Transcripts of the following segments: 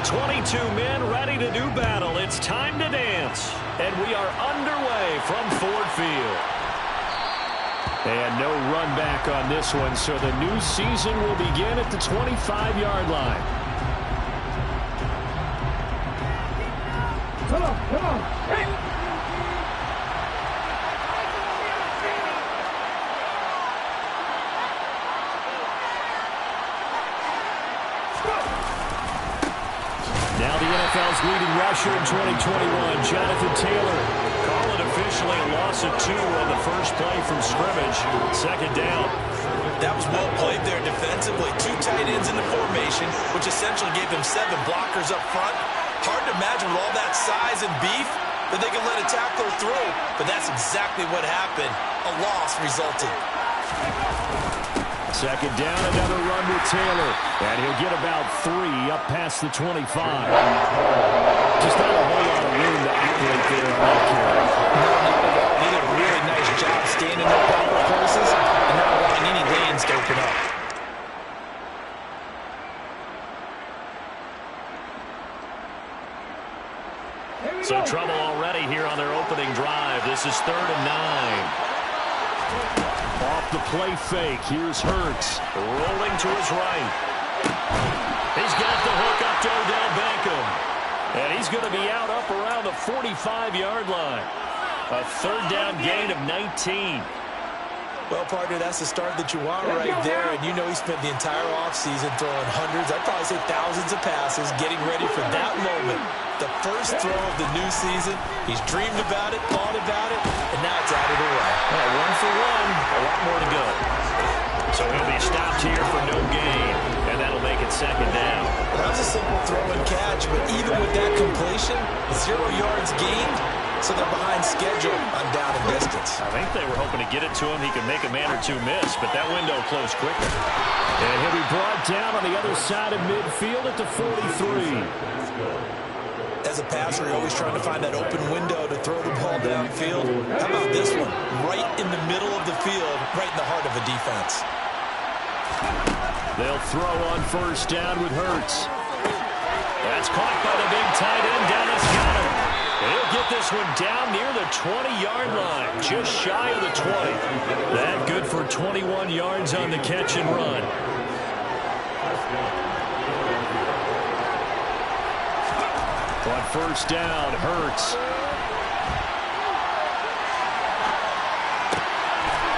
22 men ready to do battle. It's time to dance. And we are underway from Ford Field. And no run back on this one, so the new season will begin at the 25-yard line. Come on. Hey. Now the NFL's leading rusher in 2021, Jonathan Taylor. Call it officially a loss of 2 on the first play from scrimmage. Second down. That was well played there defensively. 2 tight ends in the formation, which essentially gave them 7 blockers up front. Hard to imagine with all that size and beef that they could let a tackler through, but that's exactly what happened. A loss resulted. Second down, another run with Taylor. And he'll get about 3 up past the 25. Just not a whole lot of room to operate there on that carry. They did a really nice job staying in their proper places and not allowing any lanes to open up. So trouble already here on their opening drive. This is 3rd and 9. Off the play fake, here's Hurts, rolling to his right. He's got the hook up to Odell Beckham. And he's going to be out up around the 45-yard line. A 3rd down gain of 19. Well, partner, that's the start that you want right there. And you know he spent the entire offseason throwing hundreds, I'd probably say thousands of passes, getting ready for that moment. The first throw of the new season. He's dreamed about it, thought about it, and now it's out of the way. Well, 1 for 1, a lot more to go. So he'll be stopped here for no gain, and that'll make it 2nd down. That was a simple throw and catch, but even with that completion, 0 yards gained, so they're behind schedule on down and distance. I think they were hoping to get it to him. He could make a man or 2 miss, but that window closed quickly. And he'll be brought down on the other side of midfield at the 43. As a passer, you're always trying to find that open window to throw the ball downfield. How about this one? Right in the middle of the field, right in the heart of a defense. They'll throw on 1st down with Hurts. That's caught by the big tight end. Dallas got him. He'll get this one down near the 20-yard line, just shy of the 20. That good for 21 yards on the catch and run. On 1st down, Hurts.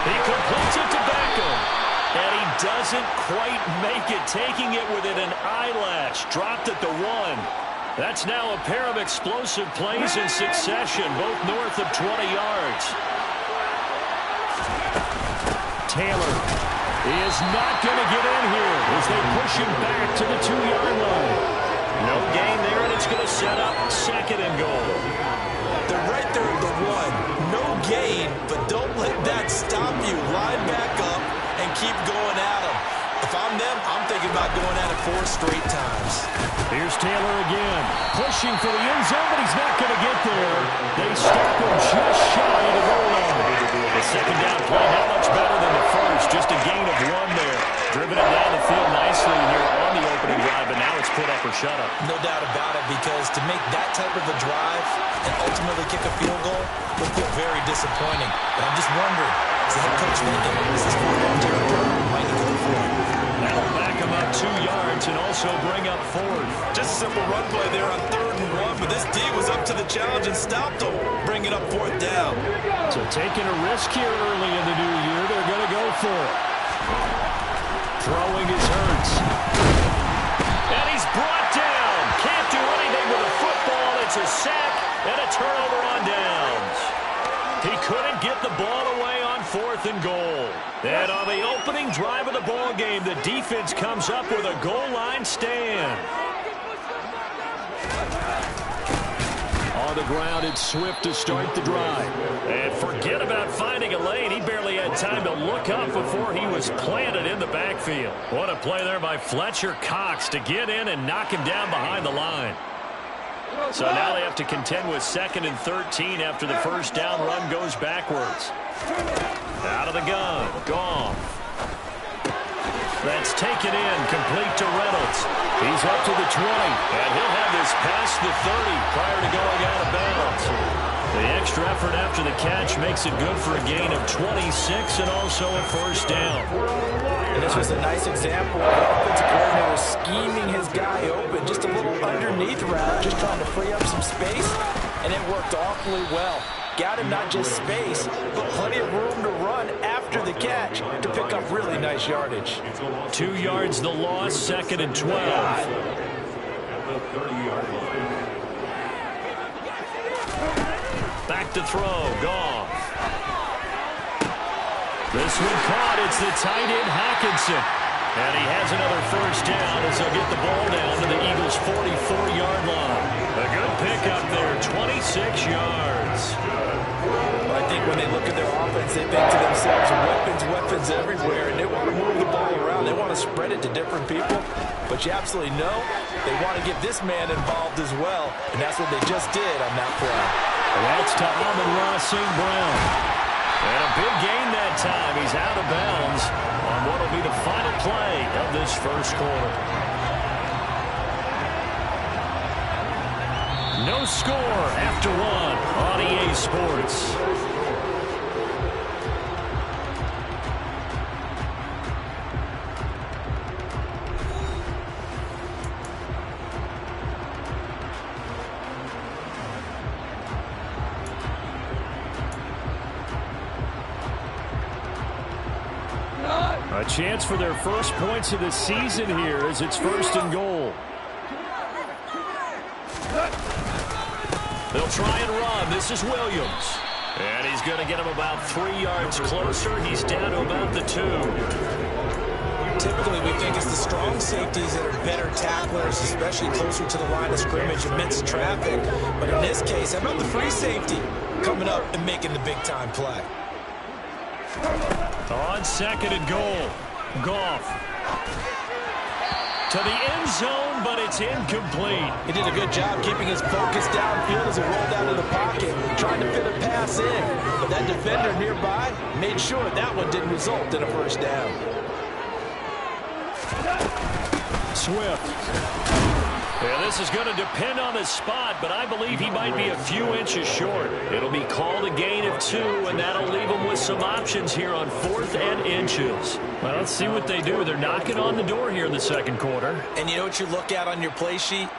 He completes it to Beckham. And he doesn't quite make it, taking it within an eyelash. Dropped at the 1. That's now a pair of explosive plays in succession, both north of 20 yards. Taylor is not going to get in here as they push him back to the 2-yard line. No gain there, and it's going to set up 2nd and goal. They're right there at the 1. No gain, but don't let that stop you. Line back up and keep going at them. If I'm them, I'm thinking about going at it 4 straight times. Here's Taylor again, pushing for the end zone, but he's not going to get there. They stop him just shy of the goal line. The 2nd down play not much better than the first, just a gain of 1 there. Driven it down the field nicely here on the opening drive, but now it's put up or shut up. No doubt about it, because to make that type of a drive and ultimately kick a field goal would feel very disappointing. But I'm just wondering, is the head coach thinking, is this 4-down territory? Might he go for it? That'll back him up 2 yards and also bring up 4th. Just a simple run play there on 3rd and 1, but this D was up to the challenge and stopped him, bringing up 4th down. So taking a risk here early in the new year, they're going to go for it. Throwing his Hurts. And he's brought down. Can't do anything with a football. It's a sack and a turnover on downs. He couldn't get the ball away on 4th and goal. And on the opening drive of the ball game, the defense comes up with a goal line stand. On the ground, it's Swift to start the drive. And forget about finding a lane. He barely had time to look up before he was planted in the backfield. What a play there by Fletcher Cox to get in and knock him down behind the line. So now they have to contend with 2nd and 13 after the 1st down run goes backwards. Out of the gun, Goff. That's taken in, complete to Reynolds. He's up to the 20, and he'll have this past the 30 prior to going out of bounds. The extra effort after the catch makes it good for a gain of 26 and also a first down. And this was a nice example of the offensive coordinator scheming his guy open, just a little underneath route, just trying to free up some space, and it worked awfully well. Got him not just space, but plenty of room to run after the catch to pick up really nice yardage. 2 yards the loss, 2nd and 12. Back to throw, Goff. This one caught, it's the tight end Hockenson. And he has another first down as they'll get the ball down to the Eagles' 44-yard line. A good pickup there, 26 yards. Well, I think when they look at their offense, they think to themselves, weapons everywhere, and they want to move the ball around. They want to spread it to different people, but you absolutely know they want to get this man involved as well, and that's what they just did on that play. That's to Amon-Ra St. Brown. And a big gain that time. He's out of bounds on what will be the final play of this first quarter. No score after one on EA Sports. A chance for their first points of the season here as it's 1st and goal. They'll try and run. This is Williams. And he's going to get him about 3 yards closer. He's down to about the 2. Typically, we think it's the strong safeties that are better tacklers, especially closer to the line of scrimmage amidst traffic. But in this case, how about the free safety coming up and making the big-time play? On 2nd and goal, Goff. To the end zone, but it's incomplete. He did a good job keeping his focus downfield as he rolled out of the pocket, trying to fit a pass in. But that defender nearby made sure that one didn't result in a first down. Swift. Yeah, this is going to depend on the spot, but I believe he might be a few inches short. It'll be called a gain of 2, and that'll leave him with some options here on 4th and inches. Well, let's see what they do. They're knocking on the door here in the second quarter. And you know what you look at on your play sheet?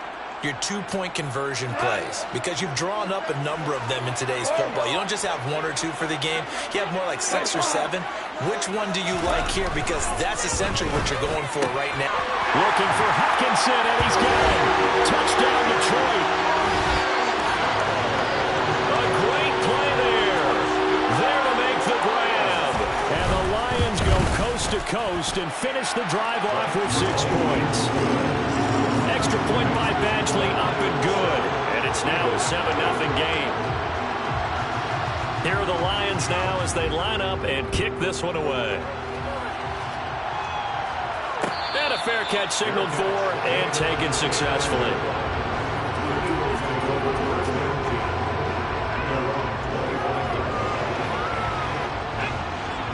Your 2-point conversion plays, because you've drawn up a number of them in today's football. You don't just have 1 or 2 for the game. You have more like 6 or 7. Which one do you like here? Because that's essentially what you're going for right now. Looking for Hockenson, and he's got him. Touchdown, Detroit. A great play there. There to make the grab. And the Lions go coast to coast and finish the drive off with 6 points. Extra point by Badgley, up and good. And it's now a 7-0 game. Here are the Lions now as they line up and kick this one away. And a fair catch signaled for and taken successfully.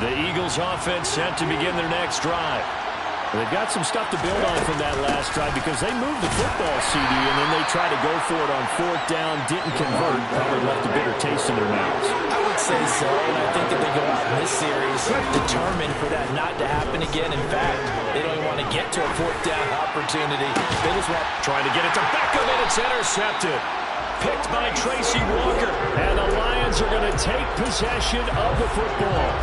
The Eagles offense set to begin their next drive. They've got some stuff to build on from that last drive because they moved the football, CD, and then they tried to go for it on 4th down, didn't convert, probably left a bitter taste in their mouths. I would say so, and I think that they go out in this series determined for that not to happen again. In fact, they don't even want to get to a 4th down opportunity. They just want trying to get it to Beckham, and it's intercepted. Picked by Tracy Walker, and the Lions are going to take possession of the football.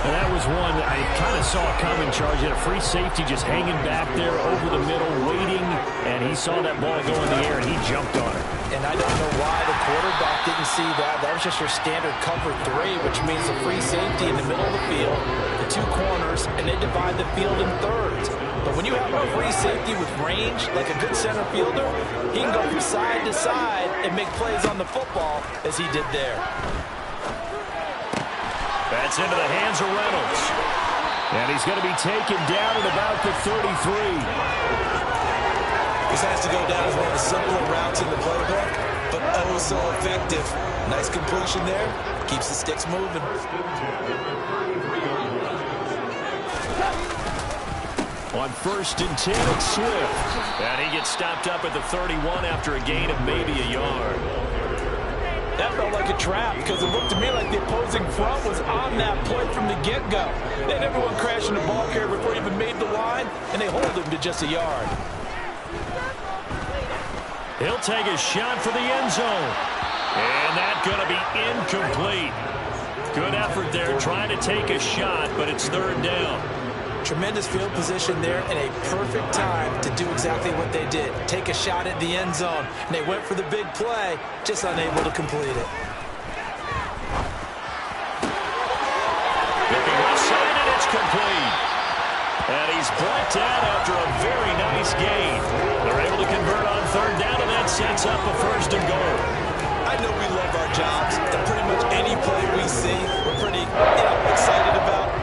And that was one I kind of saw coming, Charge. He had a free safety just hanging back there over the middle, waiting, and he saw that ball go in the air, and he jumped on it. And I don't know why the quarterback didn't see that. That was just your standard cover 3, which means the free safety in the middle of the field, the 2 corners, and they divide the field in thirds. But when you have a free safety with range, like a good center fielder, he can go from side to side and make plays on the football as he did there. That's into the hands of Reynolds. And he's going to be taken down at about the 33. This has to go down as one of the simpler routes in the playbook, but oh so effective. Nice completion there. Keeps the sticks moving. On 1st and 10, it's Swift. And he gets stopped up at the 31 after a gain of maybe a yard. That felt like a trap because it looked to me like the opposing front was on that play from the get-go. They had everyone crashing the ball carrier before he even made the line, and they hold him to just a yard. He'll take a shot for the end zone. And that's going to be incomplete. Good effort there trying to take a shot, but it's 3rd down. Tremendous field position there and a perfect time to do exactly what they did. Take a shot at the end zone. And they went for the big play, just unable to complete it. Looking left side, and it's complete. And he's brought down after a very nice gain. They're able to convert on 3rd down, and that sets up a 1st and goal. I know we love our jobs, and pretty much any play we see, we're pretty excited about.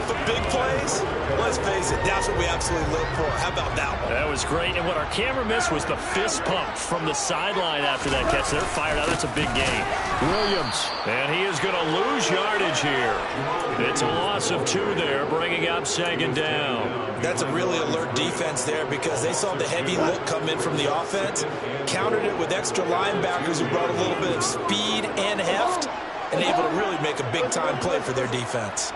But big plays, let's face it, that's what we absolutely live for. How about that one? That was great, and what our camera missed was the fist pump from the sideline after that catch. They're fired out. That's a big gain. Williams, and he is going to lose yardage here. It's a loss of 2 there, bringing up 2nd down. That's a really alert defense there because they saw the heavy look come in from the offense, countered it with extra linebackers who brought a little bit of speed and heft, and able to really make a big-time play for their defense.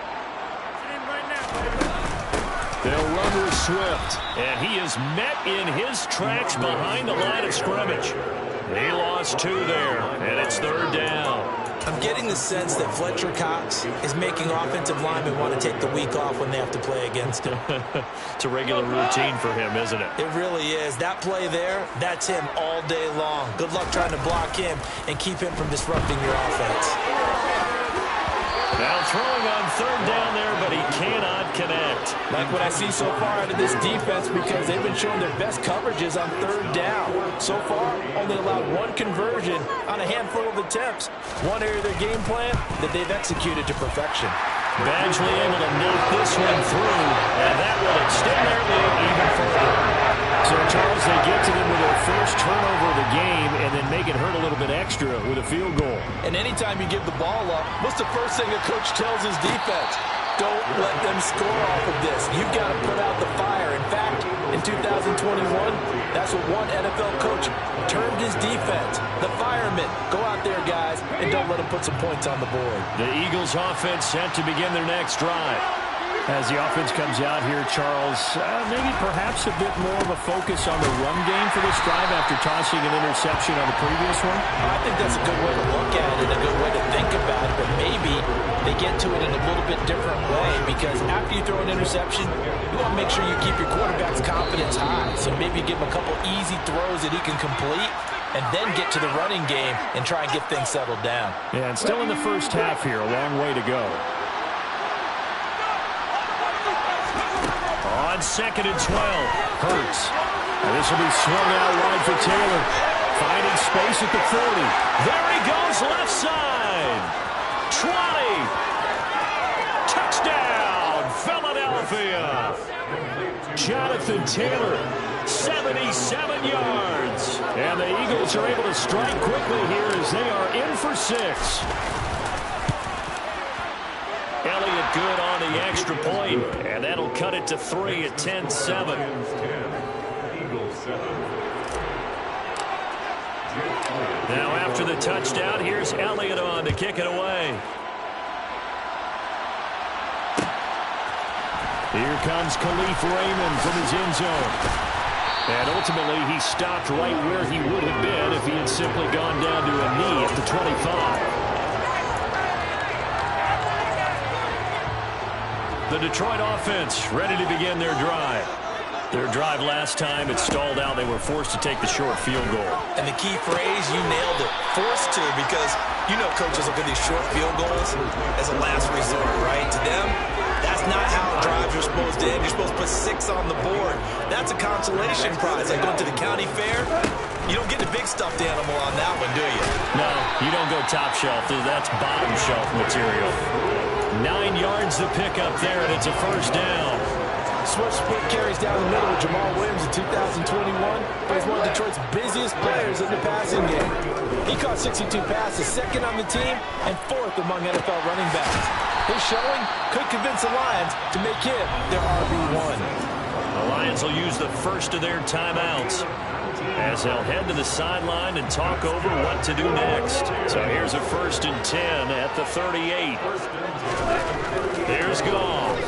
They'll run with Swift, and he is met in his tracks behind the line of scrimmage. He lost 2 there, and it's 3rd down. I'm getting the sense that Fletcher Cox is making offensive linemen want to take the week off when they have to play against him. It's a regular routine for him, isn't it? It really is. That play there, that's him all day long. Good luck trying to block him and keep him from disrupting your offense. Now throwing on 3rd down there, but he cannot connect. Like what I see so far out of this defense because they've been showing their best coverages on 3rd down. So far, only allowed 1 conversion on a handful of attempts. One area of their game plan that they've executed to perfection. Badgley able to knock this one through, and that will extend their lead even further. So, Charles, they get to them with their first turnover of the game and then make it hurt a little bit extra with a field goal. And anytime you give the ball up, what's the first thing a coach tells his defense? Don't let them score off of this. You've got to put out the fire. In fact, in 2021, that's what one NFL coach termed his defense. The firemen. Go out there, guys, and don't let them put some points on the board. The Eagles offense set to begin their next drive. As the offense comes out here, Charles, maybe perhaps a bit more of a focus on the run game for this drive after tossing an interception on the previous one? I think that's a good way to look at it, a good way to think about it, but maybe they get to it in a little bit different way because after you throw an interception, you want to make sure you keep your quarterback's confidence high. So maybe give him a couple easy throws that he can complete and then get to the running game and try and get things settled down. Yeah, and still in the first half here, a long way to go. On 2nd and 12, Hurts. And this will be swung out wide for Taylor. Finding space at the 40. There he goes, left side. 20. Touchdown, Philadelphia. Jonathan Taylor, 77 yards. And the Eagles are able to strike quickly here as they are in for 6. Elliott good on the extra point, and that'll cut it to 3 at 10-7. Now after the touchdown, here's Elliott on to kick it away. Here comes Khalif Raymond from his end zone. And ultimately, he stopped right where he would have been if he had simply gone down to a knee at the 25. The Detroit offense ready to begin their drive. Their drive last time, it stalled out. They were forced to take the short field goal. And the key phrase, you nailed it. Forced to, because you know coaches look at these short field goals as a last resort, right? To them, that's not how drives are supposed to end. You're supposed to put 6 on the board. That's a consolation prize. Like going to the county fair, you don't get the big stuffed animal on that one, do you? No, you don't go top shelf. That's bottom shelf material. 9 yards to pick up there, and it's a first down. Swift split carries down the middle with Jamal Williams in 2021, but he's one of Detroit's busiest players in the passing game. He caught 62 passes, 2nd on the team, and 4th among NFL running backs. His showing could convince the Lions to make him their RB1. The Lions will use the first of their timeouts as they'll head to the sideline and talk over what to do next. So here's a 1st and 10 at the 38. Here's Goff.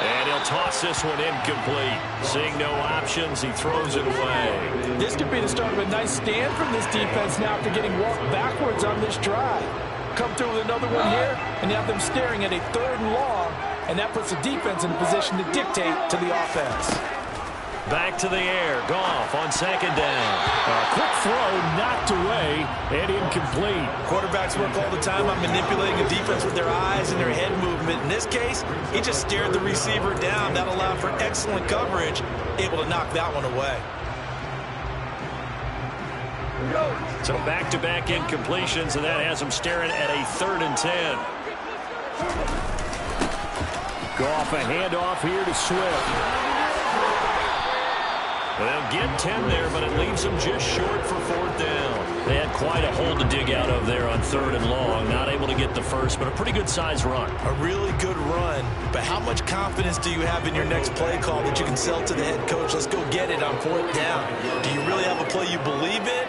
And he'll toss this one incomplete. Seeing no options, he throws it away. This could be the start of a nice stand from this defense now after getting walked backwards on this drive. Come through with another one here, and you have them staring at a 3rd and long, and that puts the defense in a position to dictate to the offense. Back to the air. Goff on 2nd down. A quick throw knocked away and incomplete. Quarterbacks work all the time on manipulating the defense with their eyes and their head movement. In this case, he just stared the receiver down. That allowed for excellent coverage, able to knock that one away. So back-to-back incompletions, and that has him staring at a 3rd and 10. Goff a handoff here to Swift. They'll get 10 there, but it leaves them just short for 4th down. They had quite a hole to dig out of there on 3rd and long. Not able to get the first, but a pretty good-sized run. A really good run, but how much confidence do you have in your next play call that you can sell to the head coach? Let's go get it on 4th down. Do you really have a play you believe in,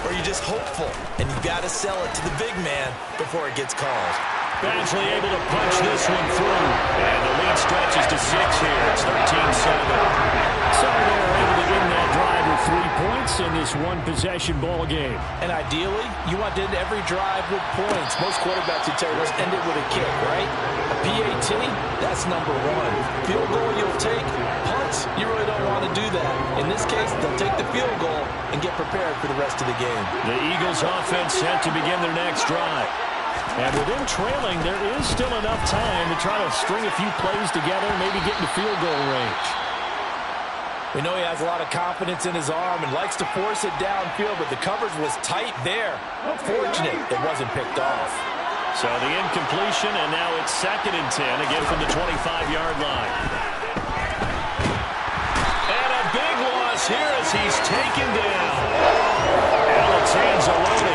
or are you just hopeful? And you got to sell it to the big man before it gets called. Badgley able to punch this one through. And the lead stretches to 6 here. It's 13-7. So they're able to end that drive with 3 points in this one-possession ball game. And ideally, you want to end every drive with points. Most quarterbacks would tell you, let's end it with a kick, right? A PAT, that's number 1. Field goal you'll take. Punts, you really don't want to do that. In this case, they'll take the field goal and get prepared for the rest of the game. The Eagles offense set to begin their next drive. And with them trailing, there is still enough time to try to string a few plays together, maybe get into field goal range. We know he has a lot of confidence in his arm and likes to force it downfield, but the coverage was tight there. Unfortunate it wasn't picked off. So the incompletion, and now it's 2nd and 10, again from the 25-yard line. And a big loss here as he's taken down. Alex Anzalone